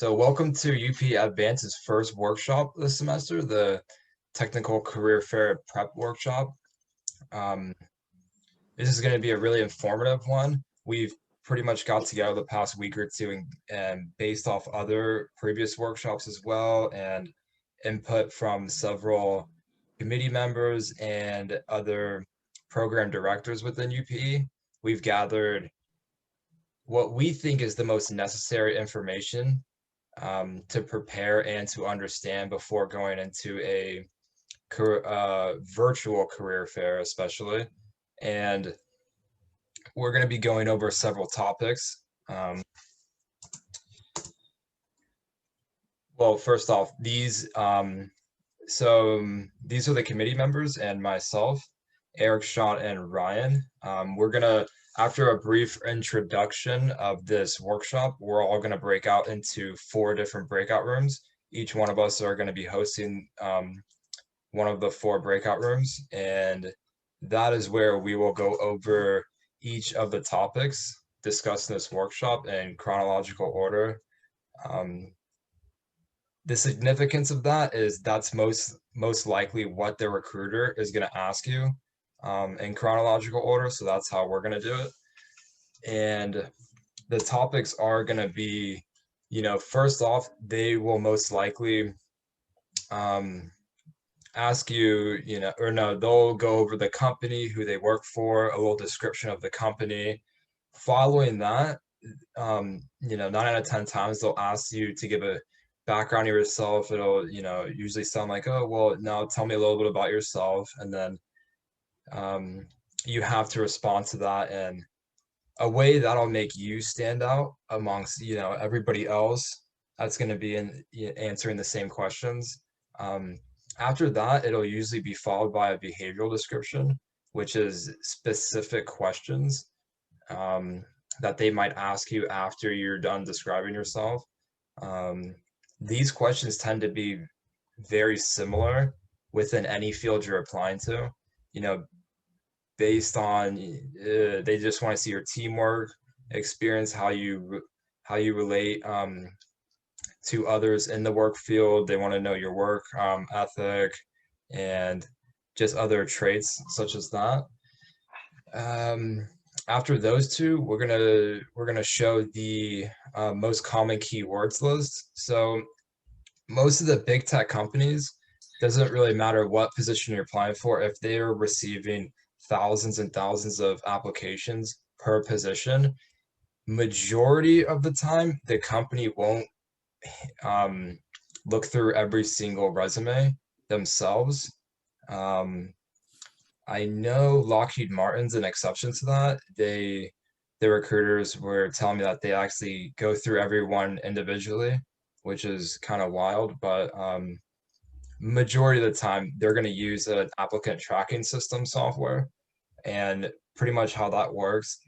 So welcome to UPE Advance's first workshop this semester, the Technical Career Fair Prep Workshop. This is going to be a really informative one. We've pretty much got together the past week or two and based off other previous workshops as well, and input from several committee members and other program directors within UPE. We've gathered what we think is the most necessary information to prepare and to understand before going into a virtual career fair, especially. And we're going to be going over several topics. Well, first off, these are the committee members and myself, Eric, Sean, and Ryan. We're going to, after a brief introduction of this workshop, we're all going to break out into 4 different breakout rooms. Each one of us are going to be hosting one of the 4 breakout rooms, and that is where we will go over each of the topics discussed in this workshop in chronological order. The significance of that is that's most likely what the recruiter is going to ask you in chronological order. So that's how we're going to do it. And the topics are going to be, first off, they will most likely ask you, they'll go over the company, who they work for, a little description of the company. Following that, 9 out of 10 times they'll ask you to give a background of yourself. It'll, usually sound like, oh, well, now tell me a little bit about yourself. And then you have to respond to that in a way that'll make you stand out amongst, everybody else that's going to be answering the same questions. After that, it'll usually be followed by a behavioral description, which is specific questions that they might ask you after you're done describing yourself. These questions tend to be very similar within any field you're applying to, based on they just want to see your teamwork experience, how you relate to others in the work field. They want to know your work ethic and just other traits such as that. After those 2, we're gonna show the most common keywords list. So most of the big tech companies, doesn't really matter what position you're applying for, if they are receiving thousands and thousands of applications per position, majority of the time the company won't look through every single resume themselves. I know Lockheed Martin's an exception to that. The recruiters were telling me that they actually go through everyone individually, which is kind of wild, but majority of the time they're going to use an applicant tracking system software. And pretty much how that works,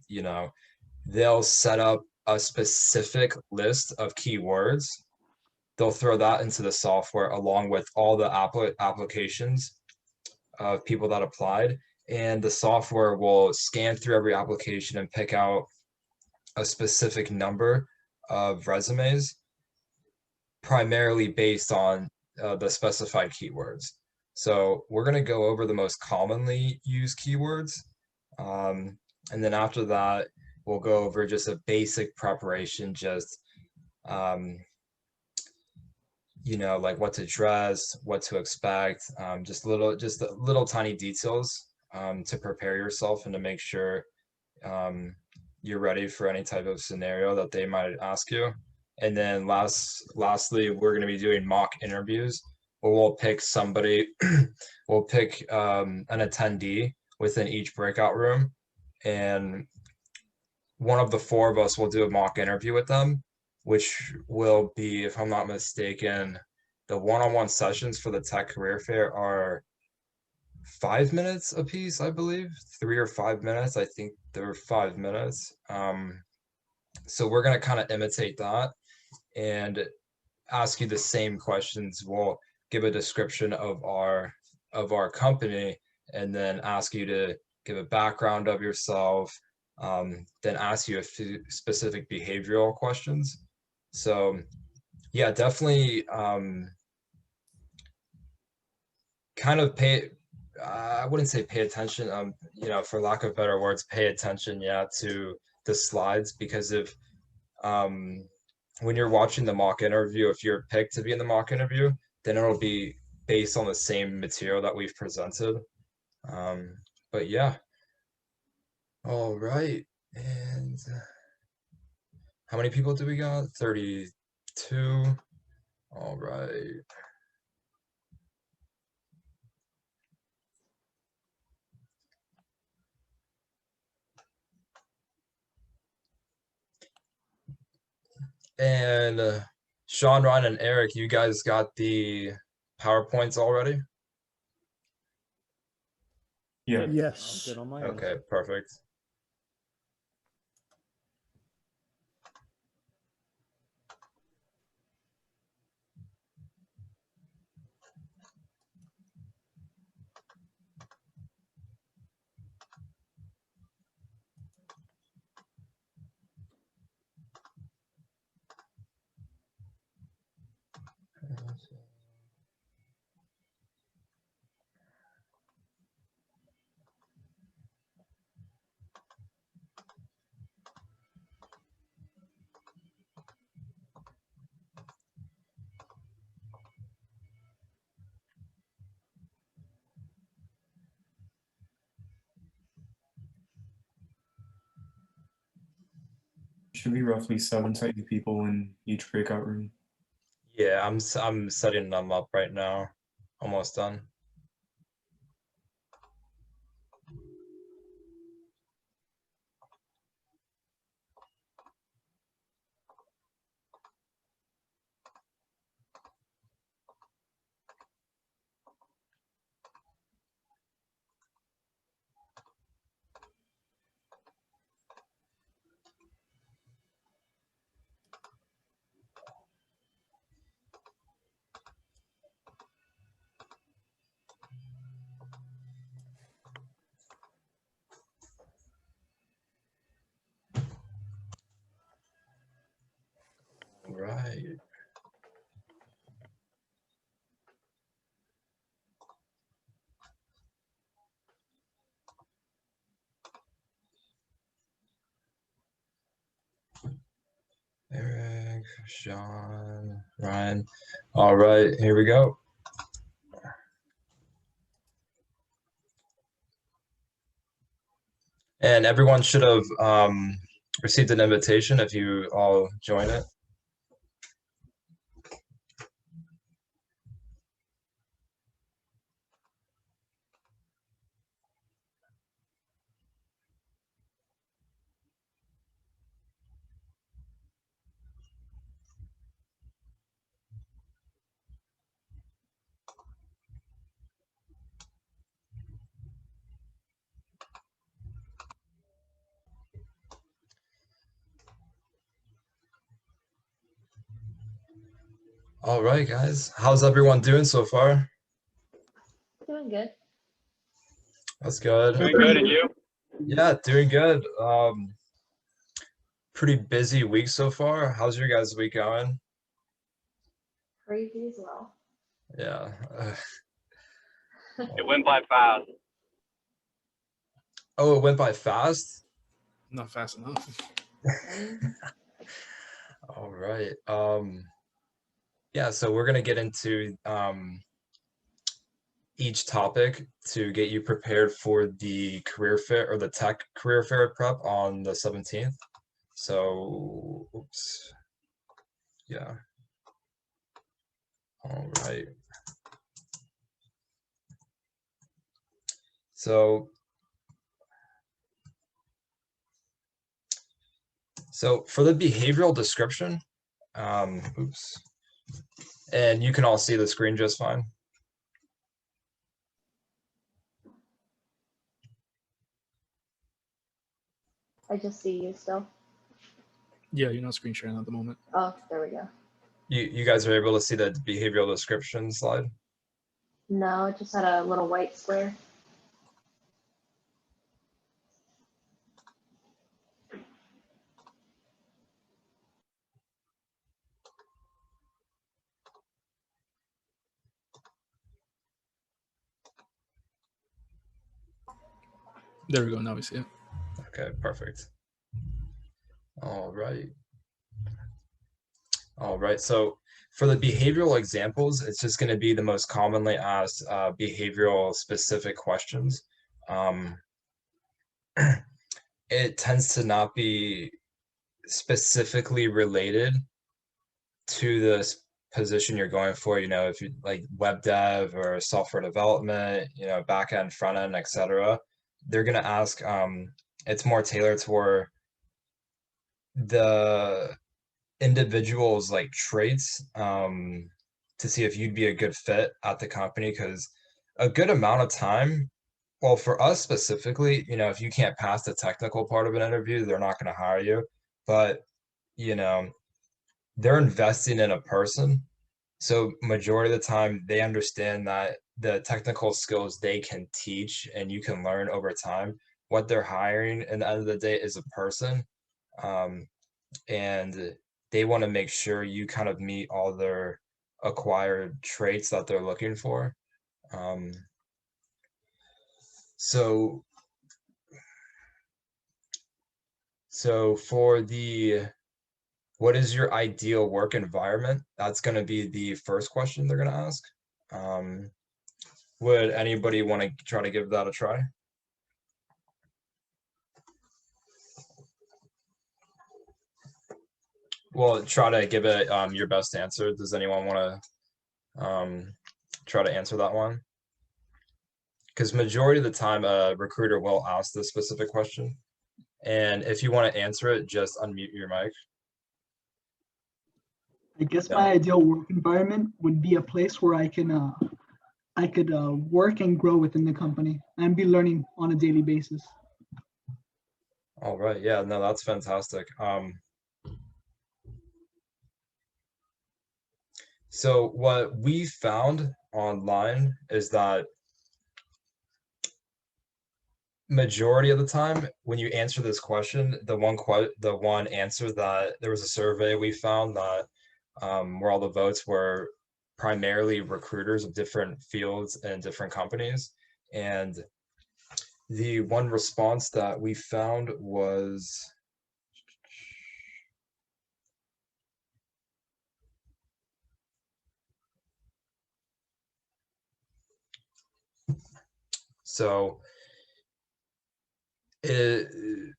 they'll set up a specific list of keywords. They'll throw that into the software along with all the applications of people that applied, and the software will scan through every application and pick out a specific number of resumes, primarily based on the specified keywords. So we're going to go over the most commonly used keywords, and then after that we'll go over just a basic preparation, just like what to dress, what to expect, just little tiny details to prepare yourself and to make sure you're ready for any type of scenario that they might ask you. And then lastly, we're going to be doing mock interviews where we'll pick somebody, we'll pick an attendee within each breakout room, and one of the 4 of us will do a mock interview with them, which will be, if I'm not mistaken, the one-on-one sessions for the Tech Career Fair are 5 minutes a piece, I believe, 3 or 5 minutes. I think they're 5 minutes. So we're going to kind of imitate that and ask you the same questions. We'll give a description of our company and then ask you to give a background of yourself, then ask you a few specific behavioral questions. So Yeah, definitely kind of I wouldn't say pay attention, for lack of better words, pay attention, yeah, to the slides, because if um, when you're watching the mock interview, if you're picked to be in the mock interview, then it'll be based on the same material that we've presented. Um, but yeah, all right. And how many people do we got? 32. All right. And Sean, Ryan, and Eric, you guys got the PowerPoints already? Yeah. Yes. Good on my end. Okay, perfect. Should be roughly 7 to 8 people in each breakout room. Yeah, I'm setting them up right now. Almost done. All right. Eric, Sean, Ryan. All right, here we go. And everyone should have received an invitation if you all join it. All right, guys. How's everyone doing so far? Doing good. That's good. Doing good, and you? Yeah, doing good. Pretty busy week so far. How's your guys' week going? Crazy as well. Yeah. It went by fast. Oh, it went by fast? not fast enough. All right. Yeah, so we're gonna get into each topic to get you prepared for the career fair or the tech career fair prep on the 17th. So, oops. Yeah. All right. So for the behavioral description, oops. And you can all see the screen just fine. I just see you still. Yeah, you're not screen sharing at the moment. Oh, there we go. You guys are able to see the behavioral description slide? No, it just had a little white square. There we go. Now we see it. Okay, perfect. All right. All right. So for the behavioral examples, it's just going to be the most commonly asked behavioral specific questions. It tends to not be specifically related to the position you're going for. You know, if you like web dev or software development, you know, back end, front end, etc. They're going to ask. It's more tailored toward the individual's like traits to see if you'd be a good fit at the company, because a good amount of time, well, for us specifically, you know, if you can't pass the technical part of an interview, they're not going to hire you. But you know, they're investing in a person, so majority of the time they understand that the technical skills they can teach and you can learn over time. What they're hiring at the end of the day is a person, and they want to make sure you kind of meet all their acquired traits that they're looking for. So for the what is your ideal work environment? That's going to be the first question they're going to ask. Would anybody want to try to give that a try? Well, try to give it your best answer. Does anyone want to try to answer that one? Because majority of the time, a recruiter will ask this specific question. And if you want to answer it, just unmute your mic. I guess Yeah. my ideal work environment would be a place where I could work and grow within the company and be learning on a daily basis. All right. Yeah, no, that's fantastic. So what we found online is that majority of the time when you answer this question, the one answer that there was a survey we found that where all the votes were primarily recruiters of different fields and different companies. And the one response that we found was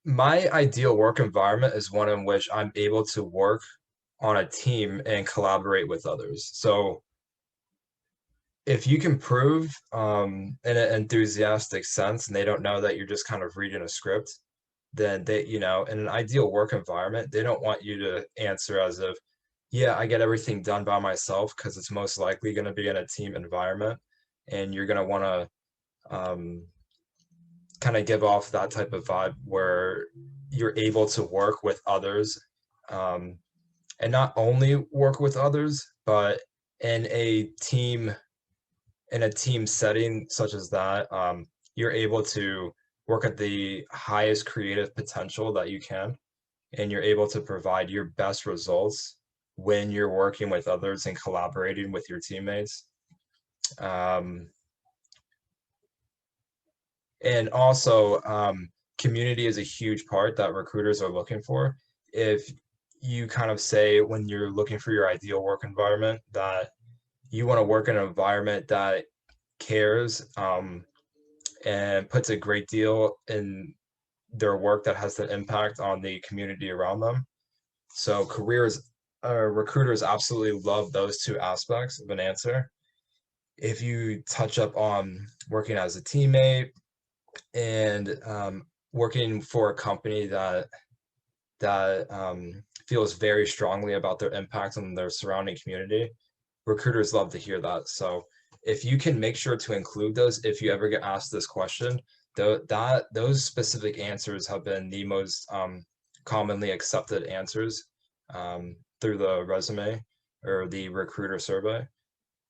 my ideal work environment is one in which I'm able to work on a team and collaborate with others. So if you can prove in an enthusiastic sense and they don't know that you're just kind of reading a script, then they, you know, in an ideal work environment, they don't want you to answer as if, yeah, I get everything done by myself, because it's most likely going to be in a team environment and you're going to want to kind of give off that type of vibe where you're able to work with others, and not only work with others, but in a team setting such as that, you're able to work at the highest creative potential that you can, and you're able to provide your best results when you're working with others and collaborating with your teammates. And also, community is a huge part that recruiters are looking for. If you kind of say when you're looking for your ideal work environment that you want to work in an environment that cares and puts a great deal in their work that has an impact on the community around them. So recruiters absolutely love those two aspects of an answer. If you touch up on working as a teammate and working for a company that feels very strongly about their impact on their surrounding community, recruiters love to hear that. So if you can make sure to include those, if you ever get asked this question, those specific answers have been the most commonly accepted answers through the resume or the recruiter survey.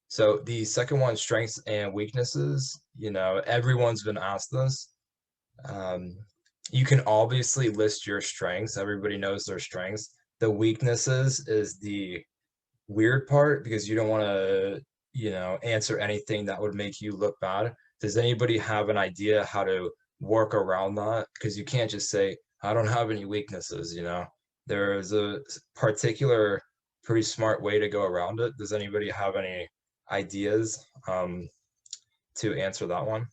So the second one, strengths and weaknesses, you know, everyone's been asked this. You can obviously list your strengths. Everybody knows their strengths. The weaknesses is the weird part, because you don't want to, you know, answer anything that would make you look bad. Does anybody have an idea how to work around that, because you can't just say, I don't have any weaknesses, you know. There's a particular pretty smart way to go around it. Does anybody have any ideas to answer that one?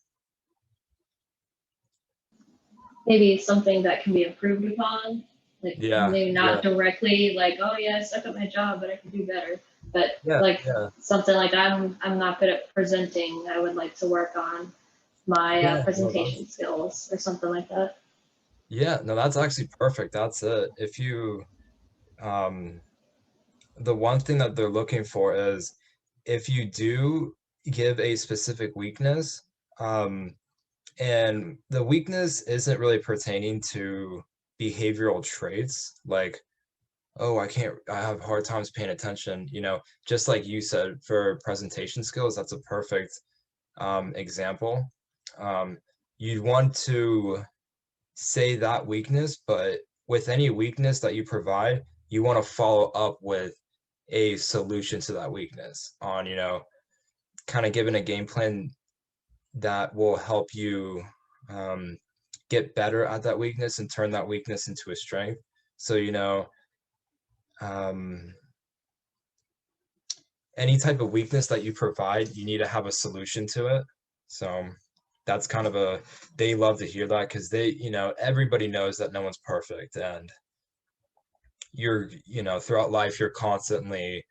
Maybe something that can be improved upon, like Yeah, maybe not yeah. directly like, oh yeah, I suck at my job, but I can do better. But Yeah, like yeah, something like I'm not good at presenting. I would like to work on my yeah. No, presentation skills or something like that. yeah, no, that's actually perfect. That's it. If you, um, the one thing that they're looking for is if you do give a specific weakness, um, and the weakness isn't really pertaining to behavioral traits, like, oh, I have hard times paying attention, you know, just like you said for presentation skills, that's a perfect example. Um, you'd want to say that weakness, but with any weakness that you provide, you want to follow up with a solution to that weakness on, you know, kind of giving a game plan that will help you um, get better at that weakness and turn that weakness into a strength. So, you know, um, any type of weakness that you provide, you need to have a solution to it. So that's kind of a, they love to hear that because they, you know, everybody knows that no one's perfect, and you're, you know, throughout life, you're constantly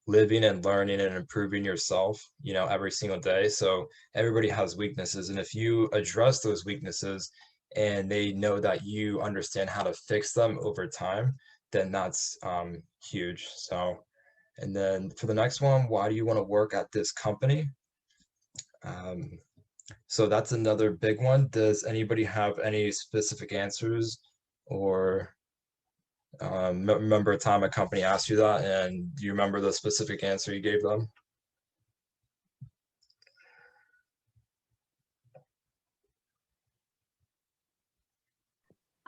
living and learning and improving yourself, you know, every single day. So everybody has weaknesses. And if you address those weaknesses and they know that you understand how to fix them over time, then that's huge. So, and then for the next one, why do you want to work at this company? So that's another big one. Does anybody have any specific answers, or remember a time a company asked you that, and do you remember the specific answer you gave them?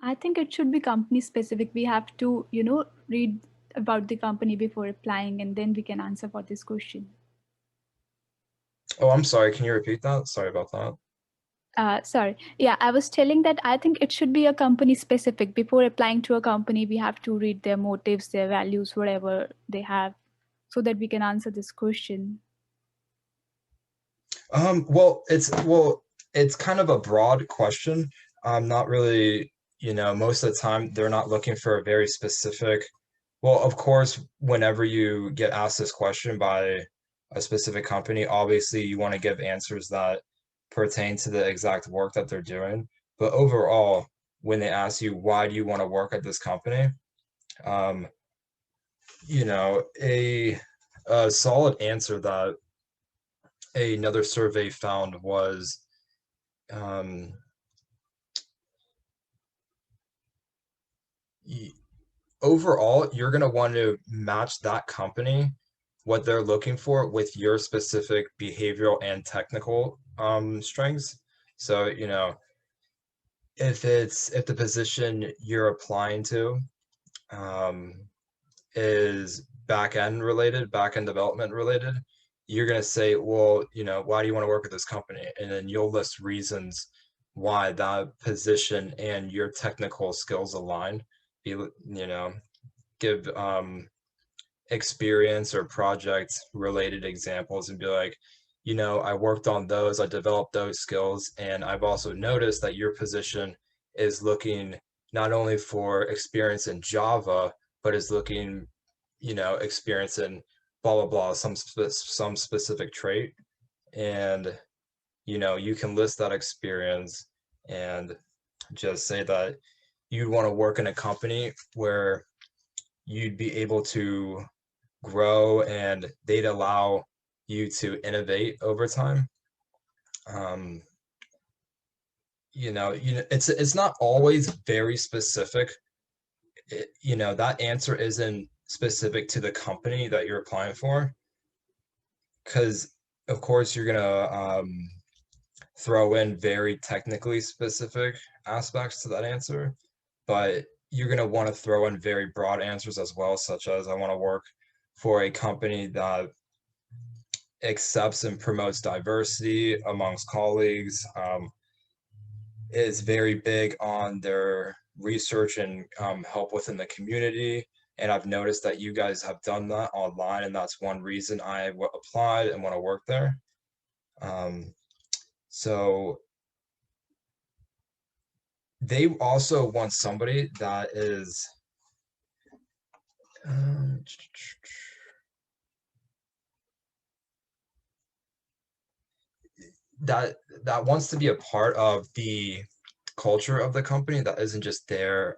I think it should be company specific. We have to, you know, read about the company before applying, and then we can answer for this question. Oh, I'm sorry. Can you repeat that? Sorry about that. Sorry. Yeah, I was telling that I think it should be a company specific. Before applying to a company, we have to read their motives, their values, whatever they have, so that we can answer this question. Well, it's kind of a broad question. Not really, you know, most of the time they're not looking for a very specific. Well, of course, whenever you get asked this question by a specific company, obviously you want to give answers that pertain to the exact work that they're doing. But overall, when they ask you why do you want to work at this company, um, you know, a solid answer that another survey found was um, overall, you're going to want to match that company, what they're looking for, with your specific behavioral and technical strengths. So, you know, if the position you're applying to um, is back end related, back end development related, you're going to say, well, you know, why do you want to work at this company? And then you'll list reasons why that position and your technical skills align. You know, give experience or project related examples and be like, you know, I worked on those, I developed those skills, and I've also noticed that your position is looking not only for experience in Java, but is looking, you know, experience in blah blah blah, some specific trait, and you know, you can list that experience and just say that you'd want to work in a company where you'd be able to grow and they'd allow you to innovate over time. Um, you know, it's not always very specific. You know, that answer isn't specific to the company that you're applying for, because of course you're gonna throw in very technically specific aspects to that answer, but you're gonna want to throw in very broad answers as well, such as I want to work for a company that accepts and promotes diversity amongst colleagues, is very big on their research and help within the community. And I've noticed that you guys have done that online, and that's one reason I applied and want to work there. So they also want somebody that is that wants to be a part of the culture of the company, that isn't just there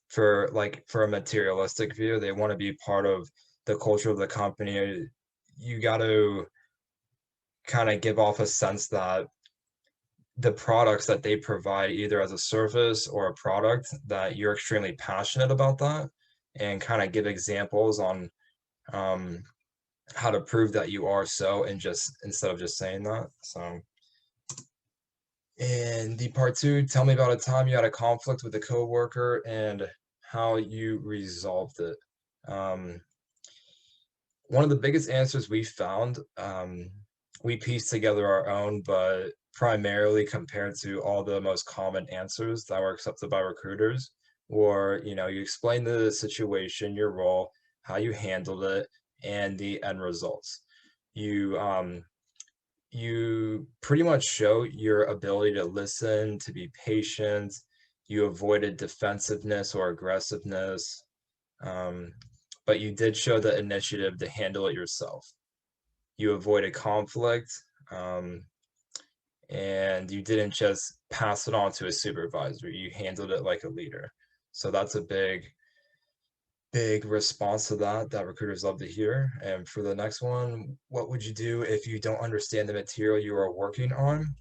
for a materialistic view. They want to be part of the culture of the company. You got to kind of give off a sense that the products that they provide, either as a service or a product, that you're extremely passionate about that, and kind of give examples on how to prove that you are so, and just instead of just saying that. So, and the part 2, tell me about a time you had a conflict with a coworker and how you resolved it. One of the biggest answers we found, we pieced together our own, but primarily compared to all the most common answers that were accepted by recruiters, or, you explain the situation, your role, how you handled it, and the end results. You pretty much show your ability to listen, to be patient. You avoided defensiveness or aggressiveness, but you did show the initiative to handle it yourself. You avoided conflict, and you didn't just pass it on to a supervisor. You handled it like a leader. So that's a big response to that recruiters love to hear. And for the next one, what would you do if you don't understand the material you are working on?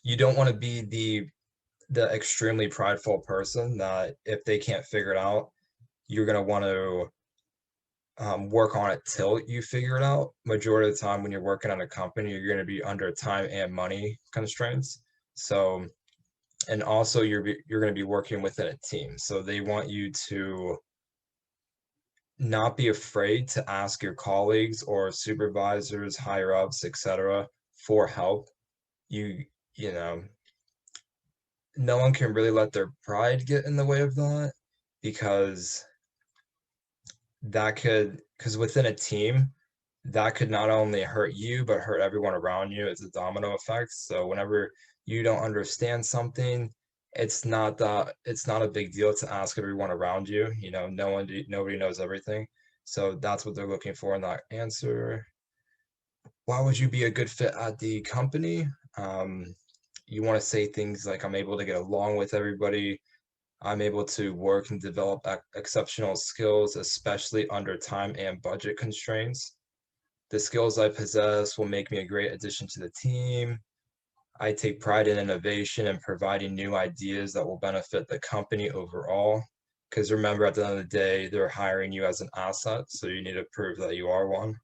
You don't want to be the extremely prideful person that if they can't figure it out, you're going to want to work on it till you figure it out. Majority of the time when you're working on a company, you're going to be under time and money constraints. So, and also you're going to be working within a team. So they want you to not be afraid to ask your colleagues or supervisors, higher ups, etc., for help. You know, no one can really let their pride get in the way of that, because within a team, that could not only hurt you, but hurt everyone around you. It's a domino effect. So whenever you don't understand something, it's not a big deal to ask everyone around you. Nobody knows everything. So that's what they're looking for in that answer. Why would you be a good fit at the company? You want to say things like, I'm able to get along with everybody. I'm able to work and develop exceptional skills, especially under time and budget constraints. The skills I possess will make me a great addition to the team. I take pride in innovation and providing new ideas that will benefit the company overall. Because remember, at the end of the day, they're hiring you as an asset, so you need to prove that you are one.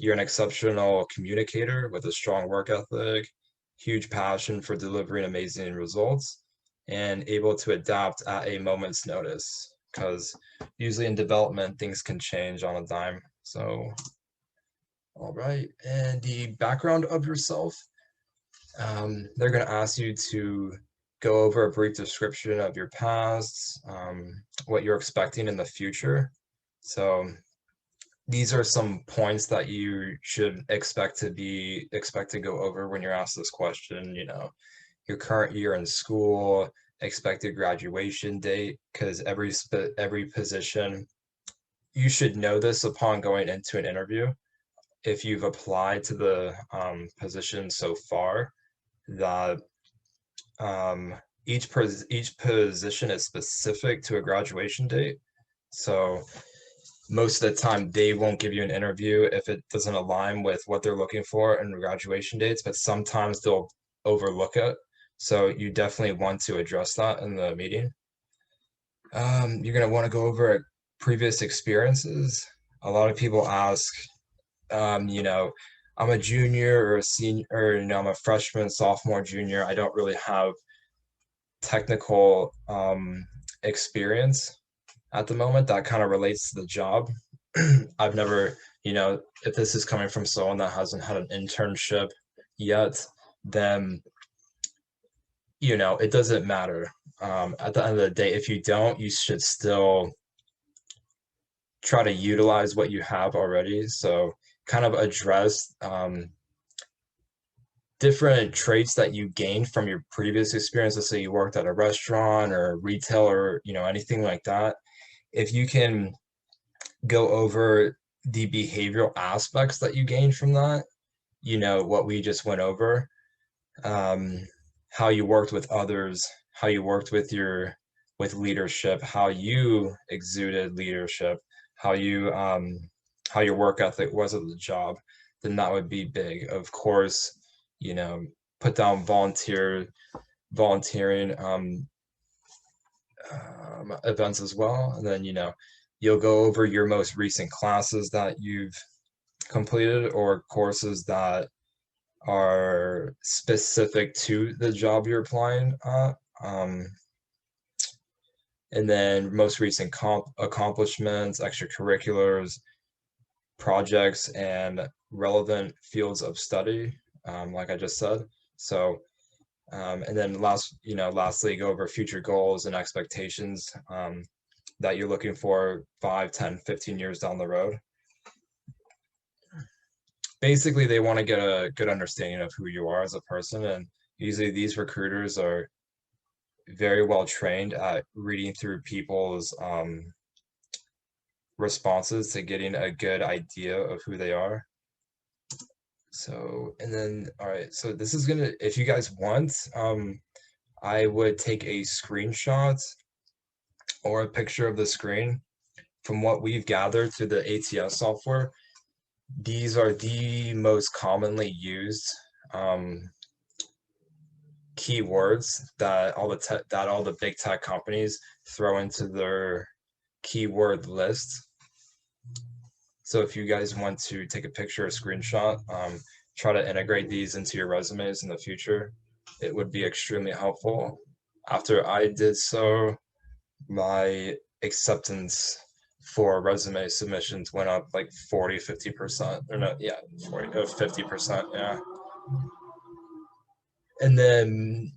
You're an exceptional communicator with a strong work ethic, huge passion for delivering amazing results, and able to adapt at a moment's notice. Because usually in development, things can change on a dime. So, all right. And the background of yourself. They're going to ask you to go over a brief description of your past, what you're expecting in the future. So these are some points that you should expect to go over when you're asked this question. Your current year in school, expected graduation date, because every position, you should know this upon going into an interview. If you've applied to the position so far, that each position is specific to a graduation date. So most of the time they won't give you an interview if it doesn't align with what they're looking for in graduation dates, but sometimes they'll overlook it. So you definitely want to address that in the meeting. You're going to want to go over previous experiences. A lot of people ask, I'm a junior or a senior, or I'm a freshman, sophomore, junior. I don't really have technical experience at the moment that kind of relates to the job. I've never, if this is coming from someone that hasn't had an internship yet, then, it doesn't matter. At the end of the day, if you don't, you should still try to utilize what you have already. So kind of address different traits that you gained from your previous experience. Let's say you worked at a restaurant or retail or, anything like that. If you can go over the behavioral aspects that you gained from that, what we just went over, how you worked with others, how you worked with leadership, how you exuded leadership, how your work ethic was at the job, then that would be big. Of course, put down volunteering events as well, and then you'll go over your most recent classes that you've completed or courses that are specific to the job you're applying at. And then most recent accomplishments, extracurriculars, projects, and relevant fields of study, like I just said. So, and then lastly, go over future goals and expectations that you're looking for 5, 10, 15 years down the road. Basically, they want to get a good understanding of who you are as a person, and usually these recruiters are very well trained at reading through people's responses to getting a good idea of who they are. So, and then, all right, so this is gonna, if you guys want, I would take a screenshot or a picture of the screen from what we've gathered through the ATS software. These are the most commonly used keywords that all the big tech companies throw into their keyword list. So if you guys want to take a picture or screenshot, try to integrate these into your resumes in the future, it would be extremely helpful. After I did so, my acceptance for resume submissions went up like 50%, or no, yeah, 50%, yeah. And then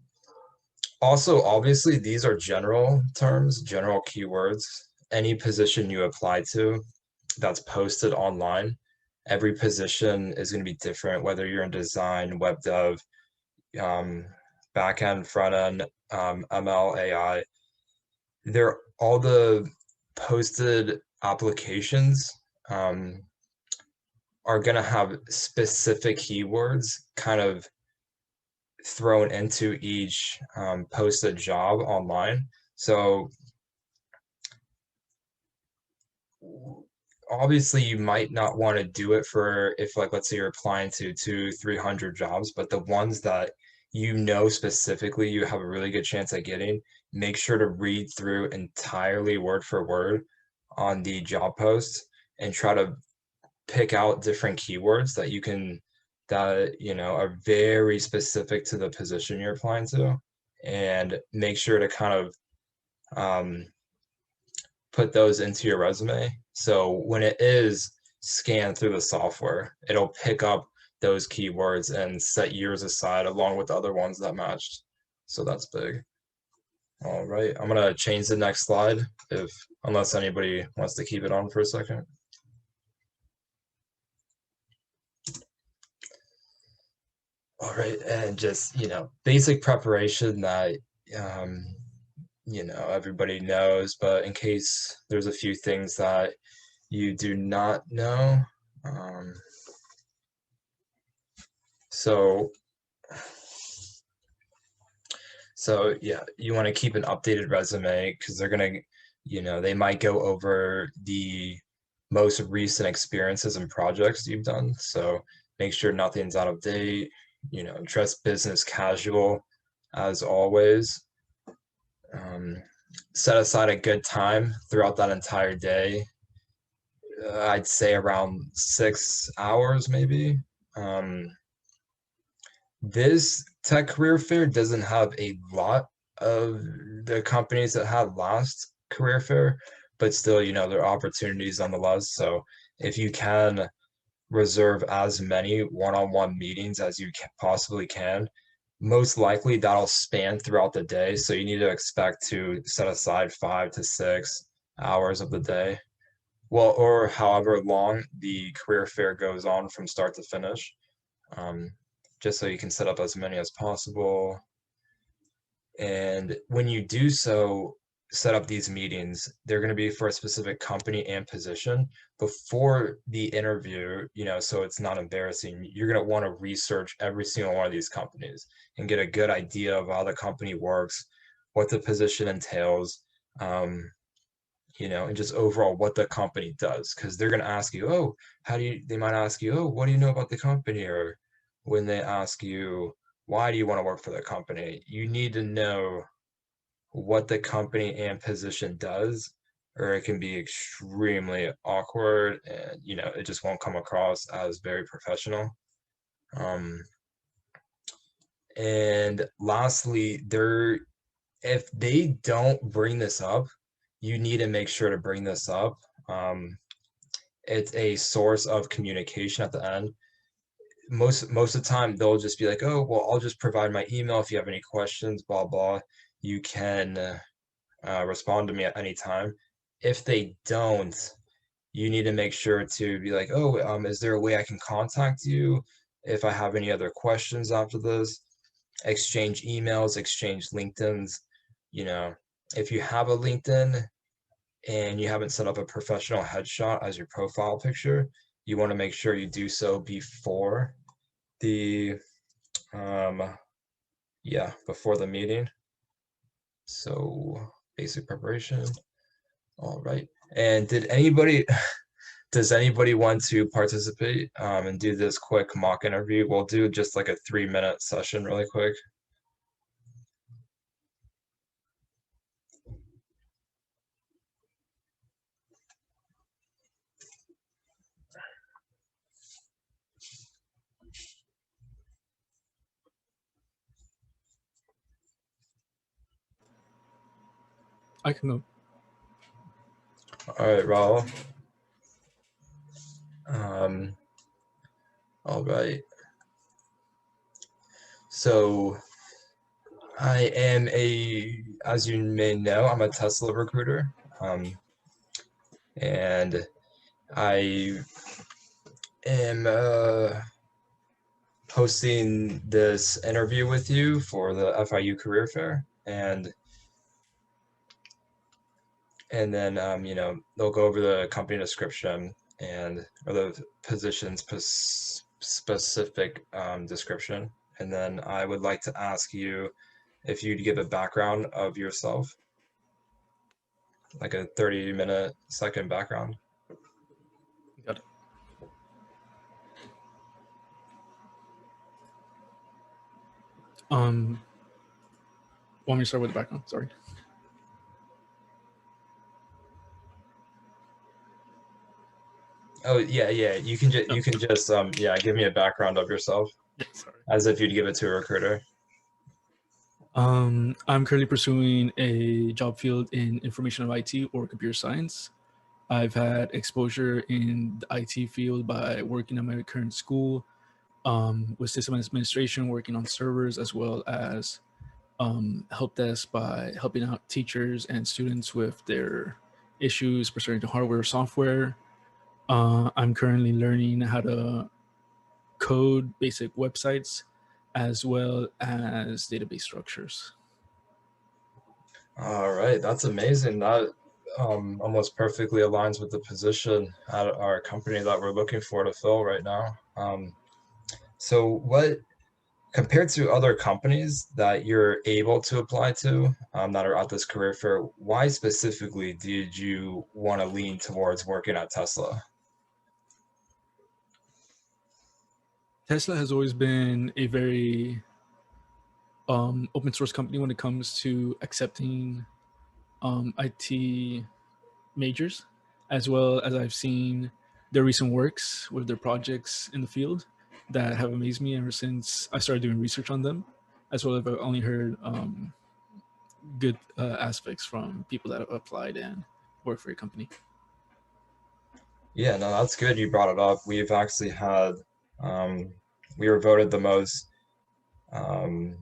also, obviously, these are general terms, general keywords. Any position you apply to that's posted online, every position is going to be different, whether you're in design, web dev, backend, front end, ML, AI. All the posted applications are going to have specific keywords kind of thrown into each posted job online. So obviously you might not want to do it for, if like, let's say you're applying to 200-300 jobs, but the ones that specifically you have a really good chance at getting, make sure to read through entirely word for word on the job post and try to pick out different keywords that are very specific to the position you're applying to, and make sure to kind of put those into your resume. So when it is scanned through the software, it'll pick up those keywords and set yours aside along with other ones that matched. So that's big. All right, I'm gonna change the next slide unless anybody wants to keep it on for a second. All right, and just, basic preparation that, everybody knows, but in case there's a few things that you do not know. So yeah, you want to keep an updated resume because they're going to, they might go over the most recent experiences and projects you've done. So make sure nothing's out of date, dress business casual as always. Set aside a good time throughout that entire day. I'd say around 6 hours maybe. This tech career fair doesn't have a lot of the companies that had last career fair, but still, you know, there are opportunities nonetheless. So if you can reserve as many one-on-one meetings as you possibly can, most likely that'll span throughout the day. So you need to expect to set aside 5 to 6 hours of the day. Well, or however long the career fair goes on from start to finish, just so you can set up as many as possible. And when you do so, set up these meetings, they're going to be for a specific company and position before the interview, you know, so it's not embarrassing. You're going to want to research every single one of these companies and get a good idea of how the company works, what the position entails, you know, and just overall what the company does. Because they're going to ask you, oh, they might ask you, oh, what do you know about the company? Or when they ask you, why do you want to work for the company? You need to know what the company and position does, or it can be extremely awkward and, you know, it just won't come across as very professional. And lastly, if they don't bring this up, you need to make sure to bring this up. It's a source of communication at the end. Most of the time they'll just be like, oh, well, I'll just provide my email if you have any questions, blah blah, you can respond to me at any time. If they don't, you need to make sure to be like, oh, is there a way I can contact you if I have any other questions after this? Exchange emails, exchange LinkedIn's. You know, if you have a LinkedIn and you haven't set up a professional headshot as your profile picture, you want to make sure you do so before the before the meeting. So basic preparation. All right. And does anybody want to participate and do this quick mock interview? We'll do just like a 3-minute session really quick. I can go. All right, Raul. All right. So I am as you may know, I'm a Tesla recruiter. And I am hosting this interview with you for the FIU Career Fair, and then you know, they'll go over the company description or the position specific description, and then I would like to ask you if you'd give a background of yourself, like a 30-second background. Got it. Want me to start with the background? Sorry. Oh yeah, you can just give me a background of yourself, Yeah, sorry. as if you'd give it to a recruiter. I'm currently pursuing a job field in information of IT or computer science. I've had exposure in the IT field by working at my current school with system administration, working on servers, as well as help desk by helping out teachers and students with their issues pertaining to hardware or software. I'm currently learning how to code basic websites as well as database structures. All right, that's amazing. That almost perfectly aligns with the position at our company that we're looking for to fill right now. So what, compared to other companies that you're able to apply to that are at this career fair, why specifically did you want to lean towards working at Tesla? Tesla has always been a very open source company when it comes to accepting IT majors, as well as I've seen their recent works with their projects in the field that have amazed me ever since I started doing research on them, as well as I've only heard good aspects from people that have applied and work for your company. Yeah, no, that's good you brought it up. We've actually had, we were voted the most, one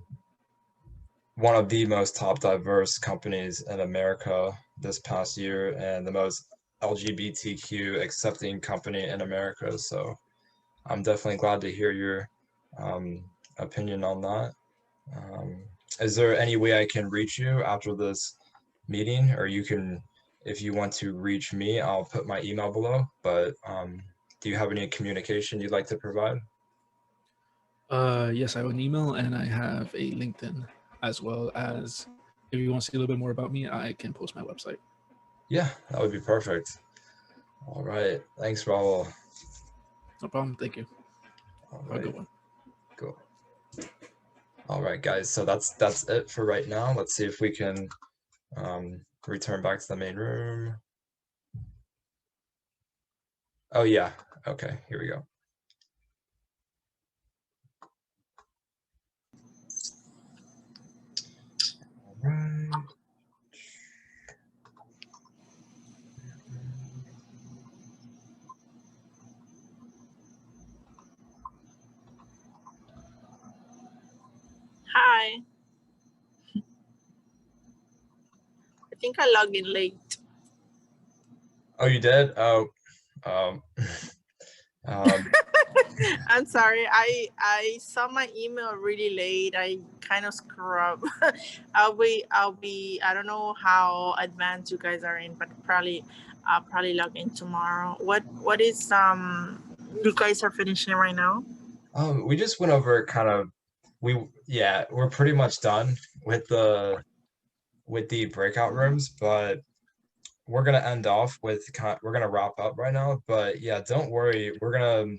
of the most top diverse companies in America this past year, and the most LGBTQ accepting company in America. So I'm definitely glad to hear your opinion on that. Is there any way I can reach you after this meeting, or you can, if you want to reach me, I'll put my email below, but do you have any communication you'd like to provide? Yes, I have an email and I have a LinkedIn, as well as if you want to see a little bit more about me, I can post my website. Yeah, that would be perfect. All right. Thanks, Raul. No problem. Thank you. All Have a good right. one. Cool. All right, guys. So that's it for right now. Let's see if we can return back to the main room. Oh yeah. Okay, here we go. All right. Hi. I think I logged in late. Oh, you did? Oh, um, I'm sorry. I saw my email really late. I kind of screw up. I'll be I don't know how advanced you guys are in, but I'll probably log in tomorrow. What is you guys are finishing right now? we just went over kind of we're pretty much done with the breakout rooms, but we're gonna end off with we're gonna wrap up right now. But yeah, don't worry, we're gonna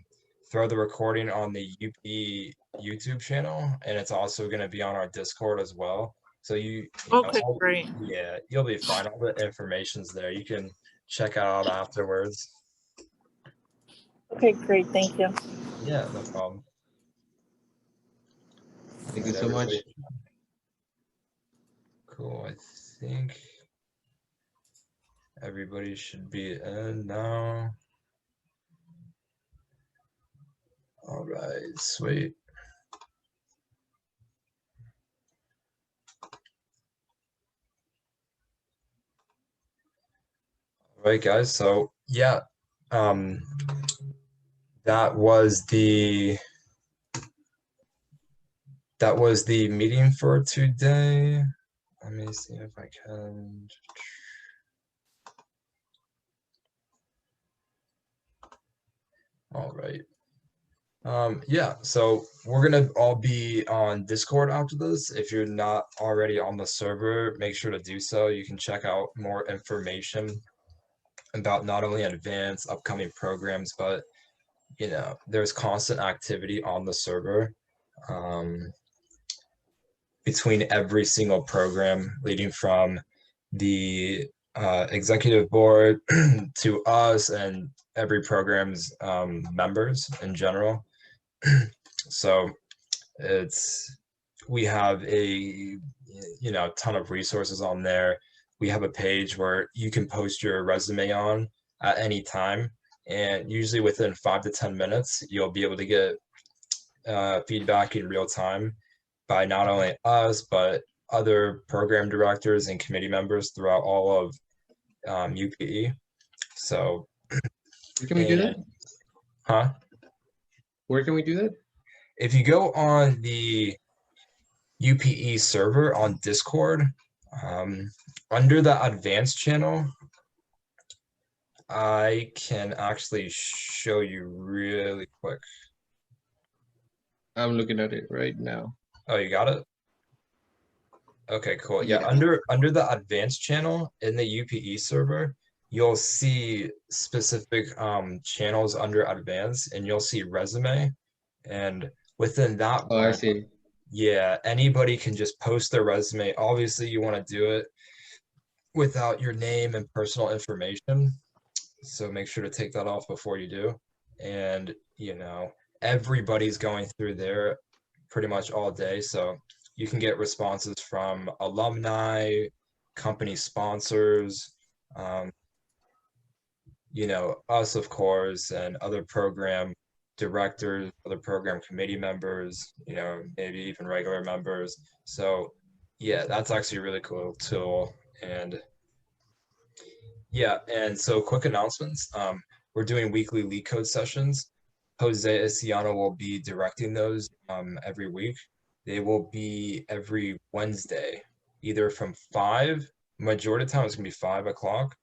throw the recording on the UPE YouTube channel, and it's also gonna be on our Discord as well. So you know, Okay, great. yeah, you'll be fine. All the information's there. You can check it out afterwards. Okay, great. Thank you. Yeah, no problem. Thank you so much. Cool. I think everybody should be in now. All right, sweet. All right, guys. So yeah, that was the meeting for today. Let me see if I can. All right. Yeah, so we're gonna all be on Discord after this. If you're not already on the server, make sure to do so. You can check out more information about not only advanced upcoming programs, but you know, there's constant activity on the server between every single program, leading from the executive board to us and every program's members in general. So we have a ton of resources on there. We have a page where you can post your resume on at any time, and usually within 5 to 10 minutes you'll be able to get feedback in real time by not only us but other program directors and committee members throughout all of UPE. So Where can we do that? Huh? Where can we do that? If you go on the UPE server on Discord, under the advanced channel, I can actually show you really quick. I'm looking at it right now. Oh, you got it? Okay, cool. Yeah, Yeah. under the advanced channel in the UPE server, you'll see specific channels under advanced, and you'll see resume, and within that Oh, I see. yeah, anybody can just post their resume. Obviously, you want to do it without your name and personal information, so make sure to take that off before you do. And you know, everybody's going through there pretty much all day, so you can get responses from alumni, company sponsors, you know, us, of course, and other program directors, other program committee members, you know, maybe even regular members. So yeah, that's actually a really cool tool. And yeah, and so quick announcements. We're doing weekly lead code sessions. Jose Isiano will be directing those every week. They will be every Wednesday, either from 5, majority of the time it's gonna be 5 o'clock,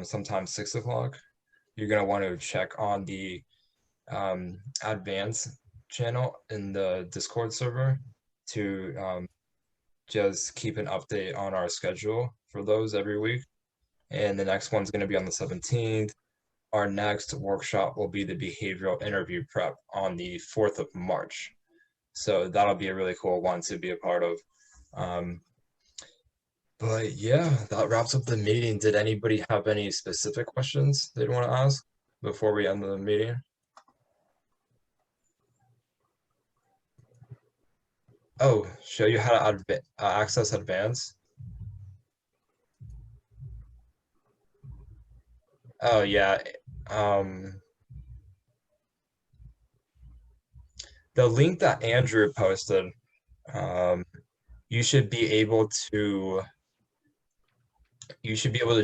sometimes 6 o'clock. You're gonna want to check on the advanced channel in the Discord server to just keep an update on our schedule for those every week. And the next one's gonna be on the 17th. Our next workshop will be the behavioral interview prep on the 4th of March. So that'll be a really cool one to be a part of. But yeah, that wraps up the meeting. Did anybody have any specific questions they'd want to ask before we end the meeting? Oh, show you how to access advanced. Oh yeah. The link that Andrew posted, you should be able to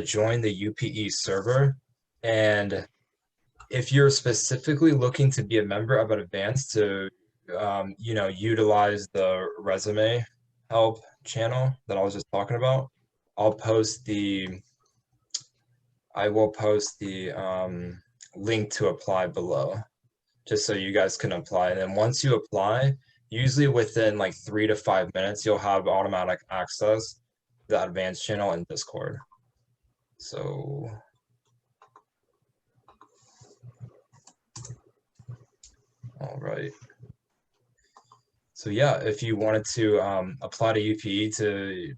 join the UPE server. And if you're specifically looking to be a member of an advanced to you know, utilize the resume help channel that I was just talking about, I will post the link to apply below, just so you guys can apply. And then once you apply, usually within like 3 to 5 minutes, you'll have automatic access to the advanced channel in Discord. So all right. So yeah, if you wanted to apply to UPE to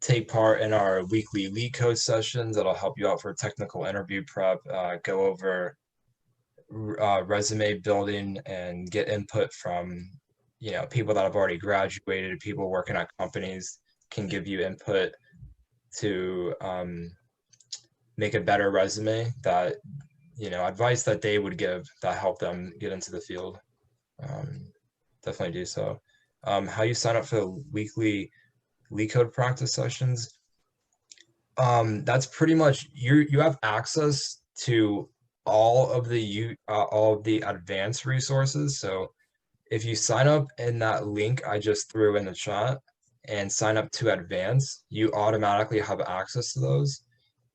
take part in our weekly lead code sessions, that'll help you out for technical interview prep, go over resume building and get input from, you know, people that have already graduated, people working at companies can give you input to make a better resume, that, you know, advice that they would give that help them get into the field. Definitely do so. How you sign up for the weekly lead code practice sessions, that's pretty much, you have access to all of the advanced resources. So if you sign up in that link I just threw in the chat and sign up to advance, you automatically have access to those.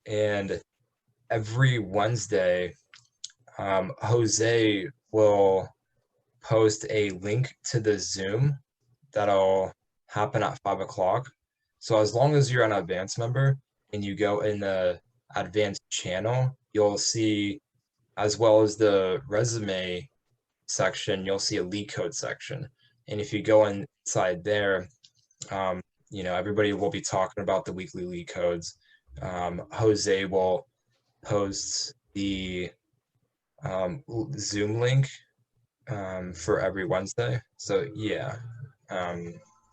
And every Wednesday, Jose will post a link to the Zoom that'll happen at 5 o'clock. So as long as you're an advanced member and you go in the advanced channel, you'll see, as well as the resume section, you'll see a lead code section. And if you go inside there, you know, everybody will be talking about the weekly lead codes. Jose will post the Zoom link for every Wednesday. So yeah,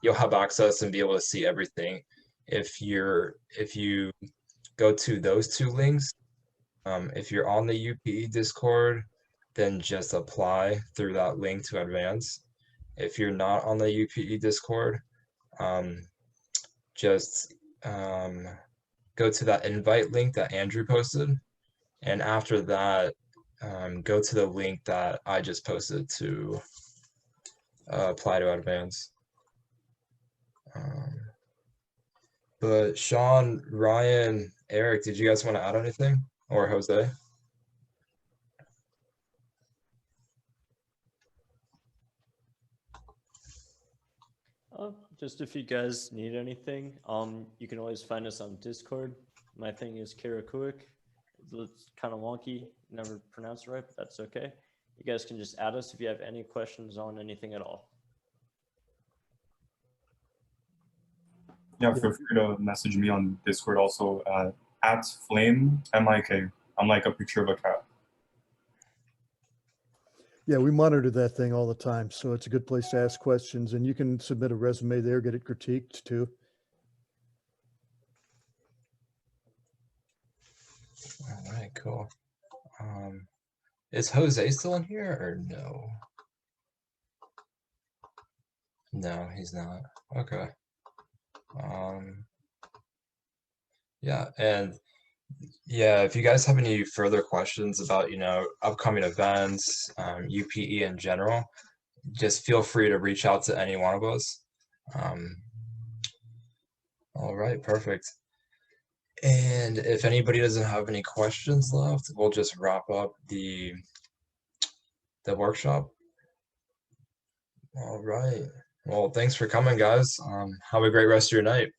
you'll have access and be able to see everything. If you go to those 2 links, if you're on the UPE Discord, then just apply through that link to advance. If you're not on the UPE Discord, just go to that invite link that Andrew posted, and after that, go to the link that I just posted to apply to advance. But Sean, Ryan, Eric, did you guys want to add anything? Or Jose? Just if you guys need anything, you can always find us on Discord. My thing is Karakuik. It's kind of wonky, never pronounced it right, but that's okay. You guys can just add us if you have any questions on anything at all. Yeah, feel free to message me on Discord also at flame MIK. I'm like a picture of a cat. Yeah, we monitor that thing all the time, so it's a good place to ask questions, and you can submit a resume there, get it critiqued too. All right, cool. Is Jose still in here or no? No, he's not. Okay. Yeah, and yeah, if you guys have any further questions about, upcoming events, UPE in general, just feel free to reach out to any one of us. All right, perfect. And if anybody doesn't have any questions left, we'll just wrap up the workshop. All right. Well, thanks for coming, guys. Have a great rest of your night.